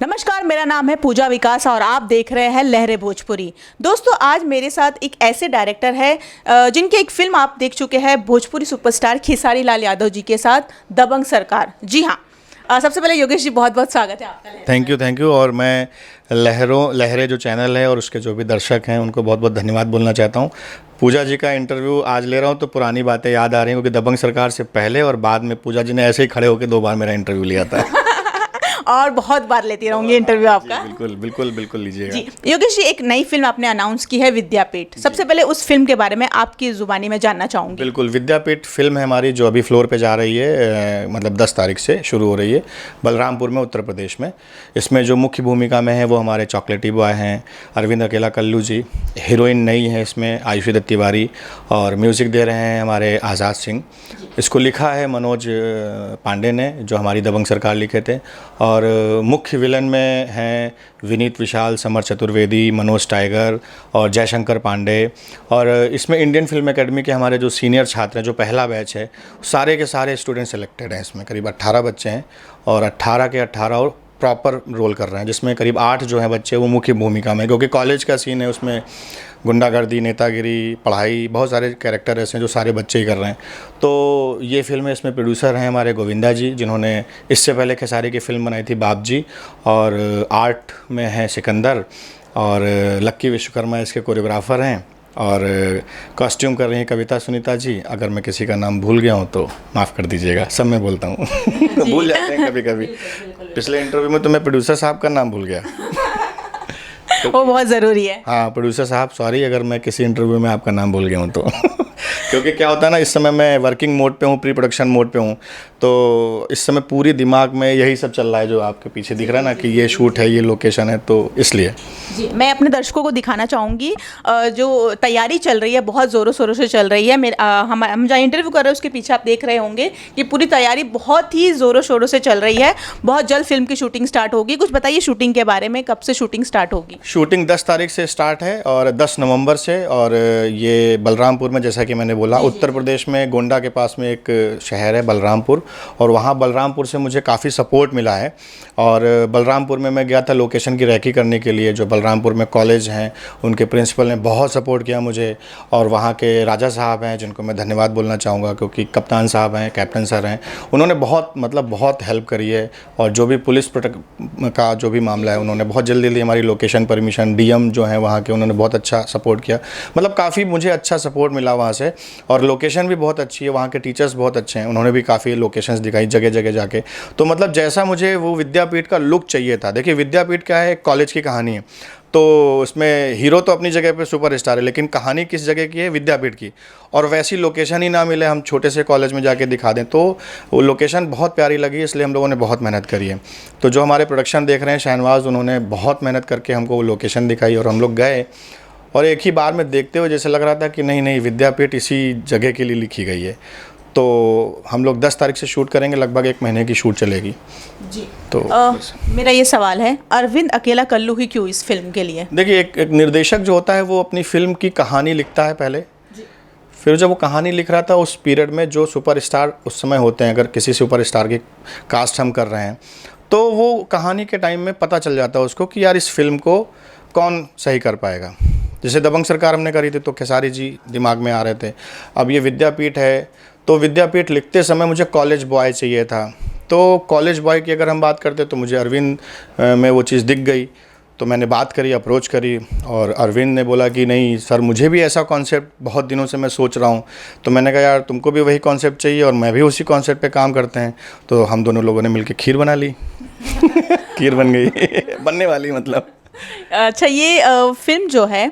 नमस्कार, मेरा नाम है पूजा विकास और आप देख रहे हैं लहरे भोजपुरी। दोस्तों, आज मेरे साथ एक ऐसे डायरेक्टर है जिनके एक फिल्म आप देख चुके हैं भोजपुरी सुपरस्टार खेसारी लाल यादव जी के साथ, दबंग सरकार। जी हाँ, सबसे पहले योगेश जी बहुत बहुत स्वागत है आपका। Thank you. और मैं लहरे जो चैनल है और उसके जो भी दर्शक हैं उनको बहुत बहुत धन्यवाद बोलना चाहता हूँ। पूजा जी का इंटरव्यू आज ले रहा हूँ तो पुरानी बातें याद आ रही हैं, क्योंकि दबंग सरकार से पहले और बाद में पूजा जी ने ऐसे ही खड़े होकर 2 बार मेरा इंटरव्यू लिया था। और बहुत बार लेती रहूंगी इंटरव्यू आपका। बिल्कुल लीजिएगा। जी योगेश जी, एक नई फिल्म आपने अनाउंस की है विद्यापीठ। सबसे पहले उस फिल्म के बारे में आपकी जुबानी में जानना चाहूंगी। बिल्कुल, विद्यापीठ फिल्म है हमारी जो अभी फ्लोर पे जा रही है, मतलब 10 तारीख से शुरू हो रही है बलरामपुर में, उत्तर प्रदेश में। इसमें जो मुख्य भूमिका में है वो हमारे चॉकलेटी बॉय हैं, अरविंद अकेला कल्लू जी। हीरोइन नई है इसमें आयुषी दत्त तिवारी, और म्यूज़िक दे रहे हैं हमारे आज़ाद सिंह। इसको लिखा है मनोज पांडे ने, जो हमारी दबंग सरकार लिखे थे। और मुख्य विलन में हैं विनीत विशाल, समर चतुर्वेदी, मनोज टाइगर और जयशंकर पांडे। और इसमें इंडियन फिल्म एकेडमी के हमारे जो सीनियर छात्र हैं, जो पहला बैच है, सारे के सारे स्टूडेंट सेलेक्टेड हैं। इसमें करीब 18 बच्चे हैं और 18 के 18 और प्रॉपर रोल कर रहे हैं, जिसमें करीब 8 जो हैं बच्चे वो मुख्य भूमिका में, क्योंकि कॉलेज का सीन है, उसमें गुंडागर्दी, नेतागिरी, पढ़ाई, बहुत सारे कैरेक्टर ऐसे हैं जो सारे बच्चे ही कर रहे हैं। तो ये फिल्म है, इसमें प्रोड्यूसर हैं हमारे गोविंदा जी, जिन्होंने इससे पहले खेसारी की फिल्म बनाई थी बाप जी। और आर्ट में है सिकंदर, और लक्की विश्वकर्मा इसके कोरियोग्राफर हैं। और कॉस्ट्यूम कर रही हैं कविता सुनीता जी। अगर मैं किसी का नाम भूल गया हूँ तो माफ़ कर दीजिएगा, सब मैं बोलता हूँ। भूल जाते हैं कभी कभी। पिछले इंटरव्यू में तो मैं प्रोड्यूसर साहब का नाम भूल गया। वो बहुत ज़रूरी है। हाँ, प्रोड्यूसर साहब सॉरी अगर मैं किसी इंटरव्यू में आपका नाम भूल गया हूँ तो। क्योंकि क्या होता है ना, इस समय मैं वर्किंग मोड पे हूँ, प्री प्रोडक्शन मोड पे हूँ, तो इस समय पूरी दिमाग में यही सब चल रहा है जो आपके पीछे दिख रहा है ना, कि ये शूट है, ये लोकेशन है, तो इसलिए। जी, मैं अपने दर्शकों को दिखाना चाहूँगी जो तैयारी चल रही है, बहुत ज़ोरों शोरों से चल रही है। हम जहाँ इंटरव्यू कर रहे हैं उसके पीछे आप देख रहे होंगे कि पूरी तैयारी बहुत ही ज़ोरों शोरों से चल रही है। बहुत जल्द फिल्म की शूटिंग स्टार्ट होगी। कुछ बताइए शूटिंग के बारे में, कब से शूटिंग स्टार्ट होगी? शूटिंग 10 तारीख से स्टार्ट है और 10 नवंबर से। और ये बलरामपुर में, जैसा कि मैंने बोला, उत्तर प्रदेश में गोंडा के पास में एक शहर है बलरामपुर, और वहाँ बलरामपुर से मुझे काफ़ी सपोर्ट मिला है। और बलरामपुर में मैं गया था लोकेशन की रैकी करने के लिए। जो बलरामपुर में कॉलेज हैं उनके प्रिंसिपल ने बहुत सपोर्ट किया मुझे, और वहाँ के राजा साहब हैं जिनको मैं धन्यवाद बोलना चाहूँगा, क्योंकि कप्तान साहब हैं, कैप्टन सर हैं, उन्होंने बहुत हेल्प करी है। और जो भी पुलिस का जो भी मामला है, उन्होंने बहुत जल्दी हमारी लोकेशन परमिशन, डीएम जो हैं वहाँ के, उन्होंने बहुत अच्छा सपोर्ट किया। मतलब काफ़ी मुझे अच्छा सपोर्ट मिला वहाँ से। और लोकेशन भी बहुत अच्छी है, वहाँ के टीचर्स बहुत अच्छे हैं, उन्होंने भी काफ़ी लोकेशंस दिखाई जगह जगह जाके। तो मतलब जैसा मुझे वो विद्यापीठ का लुक चाहिए था। देखिए, विद्यापीठ क्या है, कॉलेज की कहानी है, तो उसमें हीरो तो अपनी जगह पे सुपरस्टार है, लेकिन कहानी किस जगह की है, विद्यापीठ की। और वैसी लोकेशन ही ना मिले, हम छोटे से कॉलेज में जाके दिखा दें, तो वो लोकेशन बहुत प्यारी लगी, इसलिए हम लोगों ने बहुत मेहनत करी है। तो जो हमारे प्रोडक्शन देख रहे हैं शहनवाज, उन्होंने बहुत मेहनत करके हमको वो लोकेशन दिखाई, और हम लोग गए और एक ही बार में देखते हुए जैसे लग रहा था कि नहीं विद्यापीठ इसी जगह के लिए लिखी गई है। तो हम लोग 10 तारीख से शूट करेंगे, लगभग 1 महीने की शूट चलेगी जी। तो मेरा ये सवाल है, अरविंद अकेला कल्लू ही क्यों इस फिल्म के लिए? देखिए, एक निर्देशक जो होता है वो अपनी फिल्म की कहानी लिखता है पहले, फिर जब वो कहानी लिख रहा था उस पीरियड में जो सुपरस्टार उस समय होते हैं, अगर किसी सुपरस्टार की कास्ट हम कर रहे हैं, तो वो कहानी के टाइम में पता चल जाता है उसको कि यार इस फिल्म को कौन सही कर पाएगा। जैसे दबंग सरकार हमने करी थी तो खेसारी जी दिमाग में आ रहे थे। अब ये विद्यापीठ है, तो विद्यापीठ लिखते समय मुझे कॉलेज बॉय चाहिए था। तो कॉलेज बॉय की अगर हम बात करते तो मुझे अरविंद में वो चीज़ दिख गई, तो मैंने बात करी, अप्रोच करी, और अरविंद ने बोला कि नहीं सर, मुझे भी ऐसा कॉन्सेप्ट बहुत दिनों से मैं सोच रहा हूँ। तो मैंने कहा यार तुमको भी वही कॉन्सेप्ट चाहिए और मैं भी उसी कॉन्सेप्ट पे काम करते हैं। तो हम दोनों लोगों ने मिलकर खीर बना ली। खीर बन गई। बनने वाली मतलब। अच्छा, ये फिल्म जो है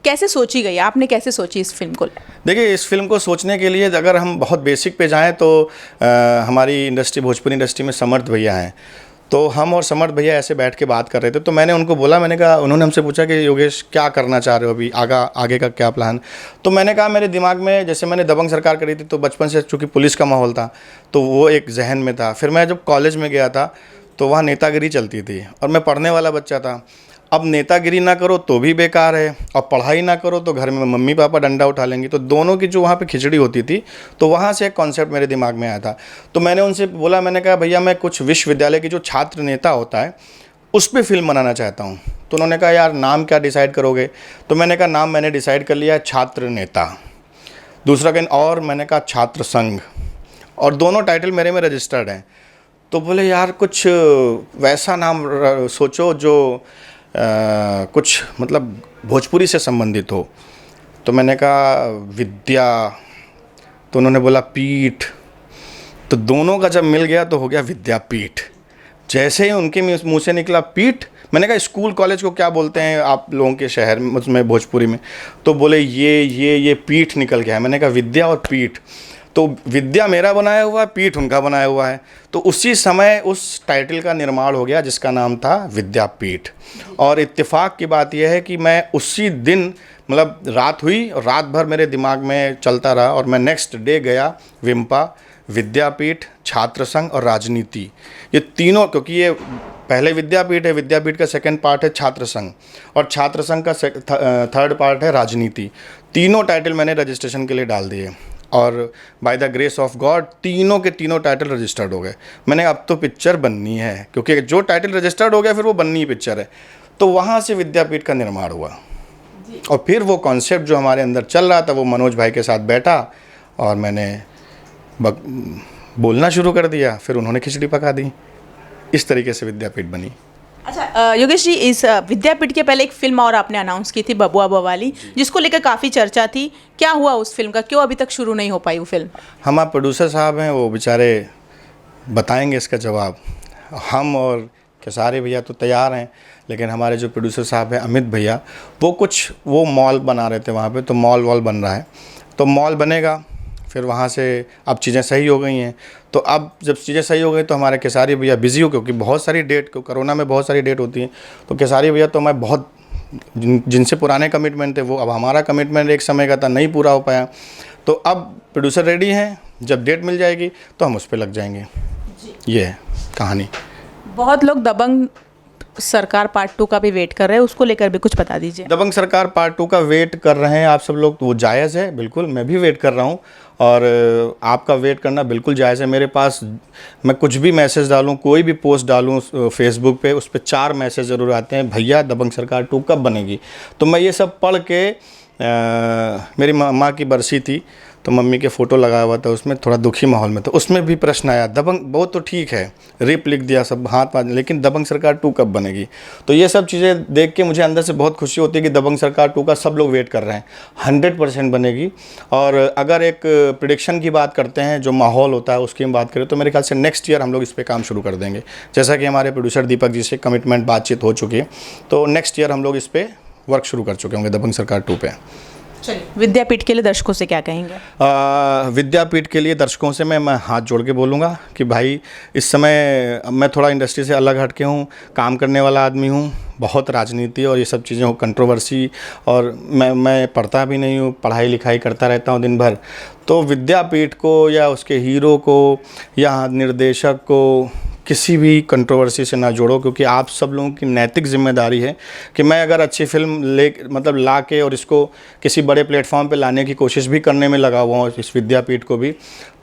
कैसे सोची गई, आपने कैसे सोची इस फिल्म को? देखिए, इस फिल्म को सोचने के लिए अगर हम बहुत बेसिक पे जाएं तो हमारी इंडस्ट्री, भोजपुरी इंडस्ट्री में समर्थ भैया हैं। तो हम और समर्थ भैया ऐसे बैठ के बात कर रहे थे, तो मैंने उनको बोला, मैंने कहा, उन्होंने हमसे पूछा कि योगेश क्या करना चाह रहे हो अभी, आगे का क्या प्लान? तो मैंने कहा मेरे दिमाग में, जैसे मैंने दबंग सरकार करी थी तो बचपन से चूँकि पुलिस का माहौल था तो वो एक जहन में था। फिर मैं जब कॉलेज में गया था तो वहाँ नेतागिरी चलती थी और मैं पढ़ने वाला बच्चा था। अब नेतागिरी ना करो तो भी बेकार है, और पढ़ाई ना करो तो घर में मम्मी पापा डंडा उठा लेंगे। तो दोनों की जो वहाँ पे खिचड़ी होती थी, तो वहाँ से एक कॉन्सेप्ट मेरे दिमाग में आया था। तो मैंने उनसे बोला, मैंने कहा भैया मैं कुछ विश्वविद्यालय की जो छात्र नेता होता है उस पे फिल्म बनाना चाहता हूँ। तो उन्होंने कहा यार नाम क्या डिसाइड करोगे? तो मैंने कहा नाम मैंने डिसाइड कर लिया है छात्र नेता। दूसरा कहीं और मैंने कहा छात्र संघ, और दोनों टाइटल मेरे में रजिस्टर्ड हैं। तो बोले यार कुछ वैसा नाम सोचो जो कुछ मतलब भोजपुरी से संबंधित हो। तो मैंने कहा विद्या, तो उन्होंने बोला पीठ। तो दोनों का जब मिल गया तो हो गया विद्यापीठ। जैसे ही उनके मुंह से निकला पीठ, मैंने कहा स्कूल कॉलेज को क्या बोलते हैं आप लोगों के शहर में, उसमें भोजपुरी में? तो बोले ये पीठ निकल गया है। मैंने कहा विद्या और पीठ, तो विद्या मेरा बनाया हुआ है, पीठ उनका बनाया हुआ है। तो उसी समय उस टाइटल का निर्माण हो गया जिसका नाम था विद्यापीठ। और इत्तेफाक की बात यह है कि मैं उसी दिन मतलब रात हुई और रात भर मेरे दिमाग में चलता रहा, और मैं नेक्स्ट डे गया विम्पा, विद्यापीठ, छात्र संघ और राजनीति, ये तीनों, क्योंकि ये पहले विद्यापीठ है, विद्यापीठ का सेकंड पार्ट है छात्र संघ, और छात्र संघ का थर्ड पार्ट है राजनीति। तीनों टाइटल मैंने रजिस्ट्रेशन के लिए डाल दिए, और by the grace of God तीनों के तीनों टाइटल रजिस्टर्ड हो गए। मैंने अब तो पिक्चर बननी है, क्योंकि जो टाइटल रजिस्टर्ड हो गया फिर वो बननी ही पिक्चर है। तो वहाँ से विद्यापीठ का निर्माण हुआ, और फिर वो कॉन्सेप्ट जो हमारे अंदर चल रहा था वो मनोज भाई के साथ बैठा और मैंने बोलना शुरू कर दिया, फिर उन्होंने खिचड़ी पका दी। इस तरीके से विद्यापीठ बनी। अच्छा योगेश जी, इस विद्यापीठ के पहले एक फिल्म और आपने अनाउंस की थी बबुआ बवाली, जिसको लेकर काफ़ी चर्चा थी। क्या हुआ उस फिल्म का, क्यों अभी तक शुरू नहीं हो पाई वो फिल्म? हमारे प्रोड्यूसर साहब हैं, वो बेचारे बताएंगे इसका जवाब। हम और खेसारी भैया तो तैयार हैं, लेकिन हमारे जो प्रोड्यूसर साहब हैं अमित भैया, वो मॉल बना रहे थे वहाँ पे, तो मॉल बन रहा है, तो मॉल बनेगा, फिर वहाँ से अब चीज़ें सही हो गई हैं। तो अब जब चीज़ें सही हो गई तो हमारे खेसारी भैया बिज़ी हो, क्योंकि बहुत सारी डेट, कोरोना में बहुत सारी डेट होती हैं, तो खेसारी भैया तो मैं बहुत जिनसे पुराने कमिटमेंट थे वो, अब हमारा कमिटमेंट एक समय का था नहीं पूरा हो पाया। तो अब प्रोड्यूसर रेडी हैं, जब डेट मिल जाएगी तो हम उस पर लग जाएंगे। ये है कहानी। बहुत लोग दबंग सरकार पार्ट 2 का भी वेट कर रहे हैं, उसको लेकर भी कुछ बता दीजिए। दबंग सरकार पार्ट 2 का वेट कर रहे हैं आप सब लोग, तो वो जायज़ है, बिल्कुल मैं भी वेट कर रहा हूँ, और आपका वेट करना बिल्कुल जायज़ है। मेरे पास मैं कुछ भी मैसेज डालूँ, कोई भी पोस्ट डालूँ फेसबुक पे, उस पर 4 मैसेज ज़रूर आते हैं, भैया दबंग सरकार 2 कब बनेगी? तो मैं ये सब पढ़ के मेरी माँ की बरसी थी, तो मम्मी के फ़ोटो लगाया हुआ था उसमें, थोड़ा दुखी माहौल में, तो उसमें भी प्रश्न आया दबंग, बहुत तो ठीक है, रिप लिख दिया सब हाथ पाथ, लेकिन दबंग सरकार 2 कब बनेगी? तो ये सब चीज़ें देख के मुझे अंदर से बहुत खुशी होती है कि दबंग सरकार 2 का सब लोग वेट कर रहे हैं। 100% बनेगी। और अगर एक प्रेडिक्शन की बात करते हैं, जो माहौल होता है उसकी हम बात करें, तो मेरे ख्याल से नेक्स्ट ईयर हम लोग इस पर काम शुरू कर देंगे। जैसा कि हमारे प्रोड्यूसर दीपक जी से कमिटमेंट बातचीत हो चुकी है, तो नेक्स्ट ईयर हम लोग इस पर वर्क शुरू कर चुके होंगे दबंग सरकार 2 पे। चलिए, विद्यापीठ के लिए दर्शकों से क्या कहेंगे? विद्यापीठ के लिए दर्शकों से मैं हाथ जोड़ के बोलूँगा कि भाई इस समय मैं थोड़ा इंडस्ट्री से अलग हटके हूँ, काम करने वाला आदमी हूँ, बहुत राजनीति और ये सब चीज़ें हो, कंट्रोवर्सी, और मैं पढ़ता भी नहीं हूँ, पढ़ाई लिखाई करता रहता हूँ दिन भर। तो विद्यापीठ को या उसके हीरो को या निर्देशक को किसी भी कंट्रोवर्सी से ना जोड़ो, क्योंकि आप सब लोगों की नैतिक जिम्मेदारी है कि मैं अगर अच्छी फिल्म ला के और इसको किसी बड़े प्लेटफॉर्म पे लाने की कोशिश भी करने में लगा हुआ हूँ, इस विद्यापीठ को भी।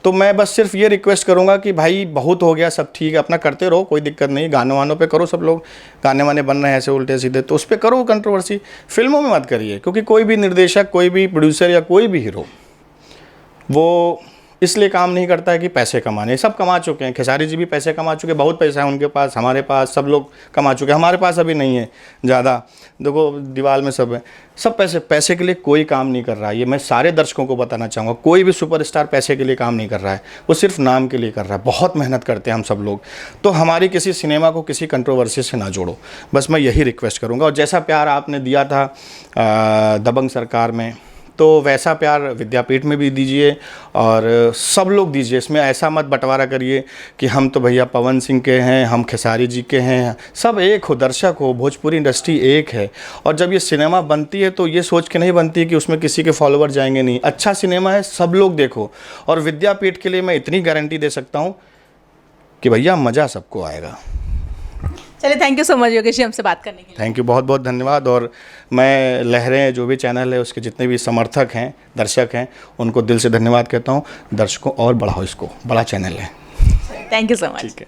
तो मैं बस सिर्फ ये रिक्वेस्ट करूँगा कि भाई बहुत हो गया, सब ठीक है, अपना करते रहो, कोई दिक्कत नहीं, गानों वानों पे करो, सब लोग गाने वाने बन रहे हैं ऐसे उल्टे सीधे, तो उस पर करो कंट्रोवर्सी, फिल्मों में मत करिए। क्योंकि कोई भी निर्देशक, कोई भी प्रोड्यूसर या कोई भी हीरो वो इसलिए काम नहीं करता है कि पैसे कमाने, सब कमा चुके हैं, खेसारी जी भी पैसे कमा चुके, बहुत पैसा है उनके पास, हमारे पास, सब लोग कमा चुके हैं, हमारे पास अभी नहीं है ज़्यादा, देखो दीवार में सब है, सब पैसे के लिए कोई काम नहीं कर रहा है। ये मैं सारे दर्शकों को बताना चाहूँगा, कोई भी सुपरस्टार पैसे के लिए काम नहीं कर रहा है, वो सिर्फ नाम के लिए कर रहा है। बहुत मेहनत करते हैं हम सब लोग। तो हमारी किसी सिनेमा को किसी कंट्रोवर्सी से ना जोड़ो, बस मैं यही रिक्वेस्ट करूँगा। और जैसा प्यार आपने दिया था दबंग सरकार में, तो वैसा प्यार विद्यापीठ में भी दीजिए, और सब लोग दीजिए। इसमें ऐसा मत बंटवारा करिए कि हम तो भैया पवन सिंह के हैं, हम खेसारी जी के हैं, सब एक हो, दर्शक हो, भोजपुरी इंडस्ट्री एक है। और जब ये सिनेमा बनती है तो ये सोच के नहीं बनती कि उसमें किसी के फॉलोअर जाएंगे नहीं, अच्छा सिनेमा है, सब लोग देखो। और विद्यापीठ के लिए मैं इतनी गारंटी दे सकता हूँ कि भैया मज़ा सबको आएगा। चलिए, thank you so much Yogesh ji हमसे बात करने के लिए। थैंक यू, बहुत बहुत धन्यवाद। और मैं लहरें जो भी चैनल है उसके जितने भी समर्थक हैं, दर्शक हैं, उनको दिल से धन्यवाद कहता हूँ। दर्शकों और बढ़ाओ इसको, बड़ा चैनल है। Thank you so much. ठीक है।